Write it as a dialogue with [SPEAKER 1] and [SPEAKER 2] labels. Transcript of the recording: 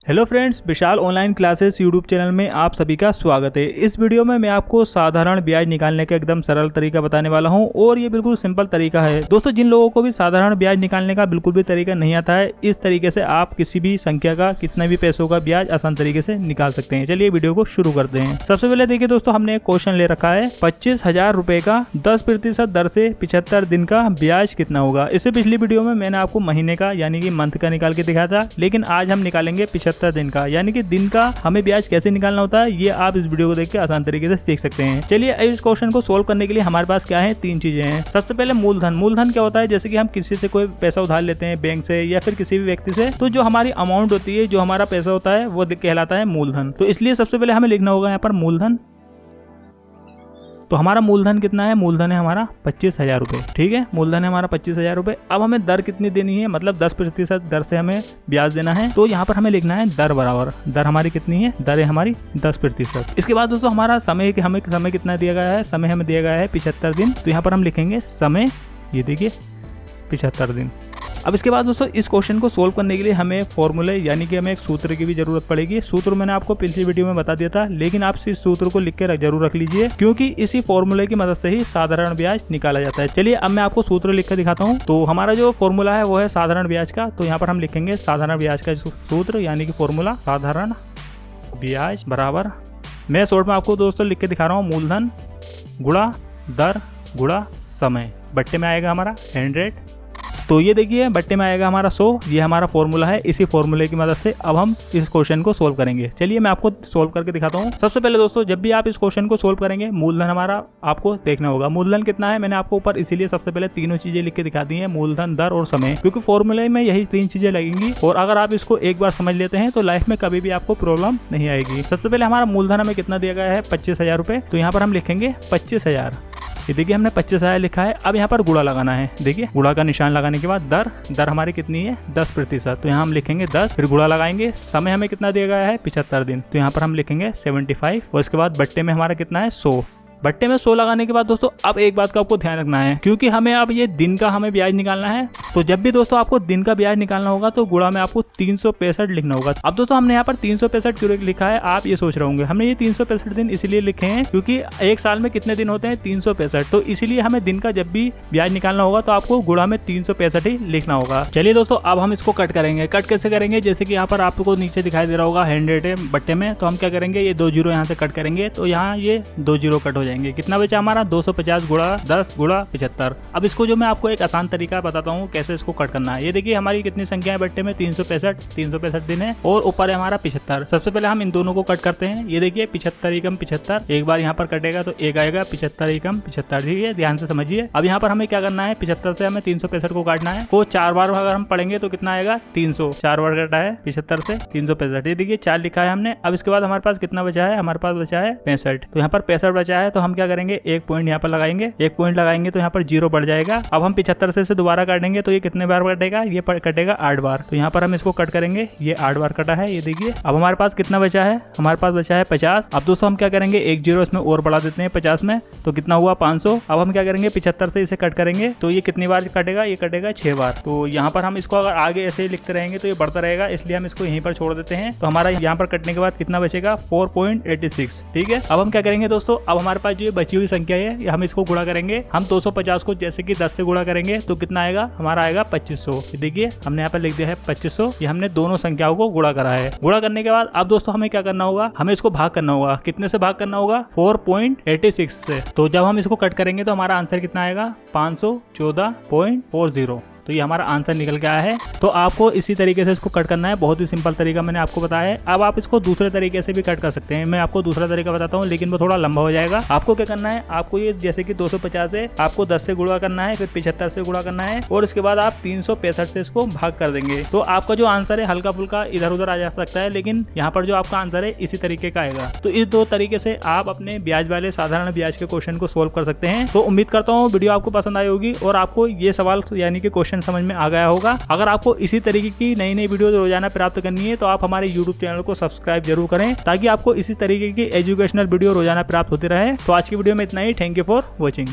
[SPEAKER 1] Hello friends, विशाल online classes YouTube channel में आप सभी का स्वागत है। इस वीडियो में मैं आपको साधारण ब्याज निकालने का एकदम सरल तरीका बताने वाला हूं और ये बिल्कुल सिंपल तरीका है। दोस्तों, जिन लोगों को भी साधारण ब्याज निकालने का बिल्कुल भी तरीका नहीं आता है, इस तरीके से आप किसी भी संख्या का कितने भी पैसों का ब्याज आसान तरीके से निकाल सकते हैं। चलिए वीडियो को शुरू करते हैं। सबसे पहले देखिए दोस्तों, हमने एक क्वेश्चन ले रखा है 25,000 रुपए का 10% दर से 75 दिन का ब्याज कितना होगा। इससे पिछली वीडियो में मैंने आपको महीने का यानी कि मंथ का निकाल के दिखाया था, लेकिन आज हम निकालेंगे 75 दिन का यानी कि दिन का हमें ब्याज कैसे निकालना होता है, ये आप इस वीडियो को देख के आसान तरीके से सीख सकते हैं। चलिए इस क्वेश्चन को सोल्व करने के लिए हमारे पास क्या है, 3 चीजें हैं। सबसे पहले मूलधन। मूलधन क्या होता है, जैसे कि हम किसी से कोई पैसा उधार लेते हैं बैंक से या फिर किसी भी व्यक्ति से, तो जो हमारी अमाउंट होती है, जो हमारा पैसा होता है, वो कहलाता है मूलधन। तो इसलिए सबसे पहले हमें लिखना होगा यहाँ पर मूलधन। तो हमारा मूलधन कितना है, मूलधन है हमारा 25,000 रुपए। ठीक है, मूलधन है हमारा 25,000 रुपए। अब हमें दर कितनी देनी है, मतलब 10% दर से हमें ब्याज देना है। तो यहाँ पर हमें लिखना है दर बराबर, दर हमारी कितनी है, दर है हमारी 10%। इसके बाद दोस्तों हमारा समय, हमें समय कितना दिया गया है, समय हमें दिया गया है 75 दिन। तो यहाँ पर हम लिखेंगे समय, ये देखिए 75 दिन। अब इसके बाद दोस्तों इस क्वेश्चन को सोल्व करने के लिए हमें फॉर्मूले यानी कि हमें एक सूत्र की भी जरूरत पड़ेगी। सूत्र मैंने आपको पिछली वीडियो में बता दिया था, लेकिन आप इस सूत्र को लिख के जरूर रख लीजिए, क्योंकि इसी फॉर्मूले की मदद से ही साधारण ब्याज निकाला जाता है। चलिए अब मैं आपको सूत्र लिख कर दिखाता हूँ। तो हमारा जो फॉर्मूला है वो है साधारण ब्याज का। तो यहाँ पर हम लिखेंगे साधारण ब्याज का सूत्र यानी कि फॉर्मूला, साधारण ब्याज बराबर, मैं शॉर्ट में आपको दोस्तों लिख के दिखा रहा हूँ, मूलधन गुणा दर गुणा समय। बट्टे में आएगा हमारा 100। तो ये देखिए बट्टे में आएगा हमारा 100। ये हमारा फॉर्मूला है। इसी फॉर्मूले की मदद से अब हम इस क्वेश्चन को सोल्व करेंगे। चलिए मैं आपको सोल्व करके दिखाता हूँ। सबसे पहले दोस्तों, जब भी आप इस क्वेश्चन को सोल्व करेंगे, मूलधन हमारा आपको देखना होगा। मूलधन कितना है मैंने आपको ऊपर इसीलिए सबसे पहले तीनों चीजें लिख के दिखा दी है, मूलधन, दर और समय, क्योंकि फॉर्मूले में यही 3 चीजें लगेंगी। और अगर आप इसको एक बार समझ लेते हैं तो लाइफ में कभी भी आपको प्रॉब्लम नहीं आएगी। सबसे पहले हमारा मूलधन हमें कितना दिया गया है, 25,000 रुपए। तो यहाँ पर हम लिखेंगे 25,000। ये देखिए हमने 25,000 लिखा है। अब यहाँ पर गुणा लगाना है। देखिए गुणा का निशान लगाने के बाद दर हमारी कितनी है, 10%। तो यहाँ हम लिखेंगे 10, फिर गुणा लगाएंगे। समय हमें कितना दिया गया है, 75 दिन। तो यहाँ पर हम लिखेंगे 75 और इसके बाद बट्टे में हमारा कितना है, 100। बट्टे में 100 लगाने के बाद दोस्तों अब एक बात का आपको ध्यान रखना है, क्योंकि हमें अब ये दिन का हमें ब्याज निकालना है। तो जब भी दोस्तों आपको दिन का ब्याज निकालना होगा तो गुणा में आपको 365 लिखना होगा। अब दोस्तों हमने यहाँ पर 365 क्यों लिखा है, आप ये सोच रहे होंगे। हमने ये 365 दिन इसलिए लिखे हैं क्योंकि एक साल में कितने दिन होते हैं, 365। तो इसीलिए हमें दिन का जब भी ब्याज निकालना होगा तो आपको गुणा में 365 ही लिखना होगा। चलिए दोस्तों अब हम इसको कट करेंगे। कट कैसे करेंगे, जैसे कि यहाँ पर आपको नीचे दिखाई दे रहा होगा 100 है बट्टे में। तो हम क्या करेंगे, ये 2 जीरो यहाँ से कट करेंगे, तो यहाँ ये 2 जीरो कट हो जाएंगे। कितना बचा हमारा, 250 गुणा 10 गुणा 75। अब इसको जो मैं आपको एक आसान तरीका बताता हूँ कैसे इसको कट करना है। ये देखिए हमारी कितनी संख्या है बट्टे में, 365 दिन है और ऊपर है हमारा 75। सबसे पहले हम इन दोनों को कट करते हैं। ये देखिए 75 एकम 75, एक बार यहाँ पर कटेगा तो एक आएगा, 75 एकम 75। ठीक है, ध्यान से समझिए। अब यहाँ पर हमें क्या करना है, 75 से हमें 365 को काटना है। वो 4 बार अगर हम पढ़ेंगे तो कितना आएगा, 300। 4 बार कटा है 75 से 365। ये देखिए 4 लिखा है हमने। अब इसके बाद हमारे पास कितना बचा है, हमारे पास बचा है 65। तो यहाँ पर 65 बचा है, तो हम क्या करेंगे, एक पॉइंट यहाँ पर लगाएंगे। एक पॉइंट लगाएंगे तो यहाँ पर 0 बढ़ जाएगा। अब हम 75 से दोबारा काटेंगे तो ये कितने बार कटेगा, ये कटेगा 8 बार। तो यहाँ पर हम इसको कट करेंगे, ये 8 बार कटा है। ये देखिए अब हमारे पास कितना बचा है, हमारे पास बचा है 50। अब दोस्तों हम क्या करेंगे, एक जीरो इसमें और बढ़ा देते हैं 50 में, तो कितना हुआ 500। अब हम क्या करेंगे, 75 से इसे कट करेंगे तो ये कितनी बार कटेगा, ये कटेगा 6 बार। तो यहाँ पर हम इसको अगर आगे ऐसे ही लिखते रहेंगे तो ये बढ़ता रहेगा, इसलिए हम इसको यहीं पर छोड़ देते हैं। तो हमारा यहाँ पर कटने के बाद कितना बचेगा, 4.86। ठीक है, अब हम क्या करेंगे दोस्तों, अब हमारे पास जो बची हुई संख्या है हम इसको गुणा करेंगे। हम 250 को जैसे कि 10 से गुणा करेंगे तो कितना आएगा, हमारा आएगा 2500। देखिए हमने यहाँ पर लिख दिया है 2500। ये हमने दोनों संख्याओं को गुणा करा है। गुणा करने के बाद अब दोस्तों हमें क्या करना होगा, हमें इसको भाग करना होगा। कितने से भाग करना होगा, 4.86 से। तो जब हम इसको कट करेंगे तो हमारा आंसर कितना आएगा, 514.40। तो ये हमारा आंसर निकल के आया है। तो आपको इसी तरीके से इसको कट करना है। बहुत ही सिंपल तरीका मैंने आपको बताया है। अब आप इसको दूसरे तरीके से भी कट कर सकते हैं। मैं आपको दूसरा तरीका बताता हूँ, लेकिन वो थोड़ा लंबा हो जाएगा। आपको क्या करना है, आपको ये जैसे कि 250 है, आपको 10 से गुणा करना है, फिर 75 से गुणा करना है और इसके बाद आप 365 से इसको भाग कर देंगे। तो आपका जो आंसर है हल्का फुल्का इधर उधर आ जा सकता है, लेकिन यहाँ पर जो आपका आंसर है इसी तरीके का आएगा। तो इस 2 तरीके से आप अपने ब्याज वाले साधारण ब्याज के क्वेश्चन को सोल्व कर सकते हैं। तो उम्मीद करता हूँ वीडियो आपको पसंद आई होगी और आपको ये सवाल यानी कि क्वेश्चन समझ में आ गया होगा। अगर आपको इसी तरीके की नई नई वीडियो रोजाना प्राप्त करनी है तो आप हमारे YouTube चैनल को सब्सक्राइब जरूर करें, ताकि आपको इसी तरीके की एजुकेशनल वीडियो रोजाना प्राप्त होती रहे। तो आज की वीडियो में इतना ही। Thank you for watching.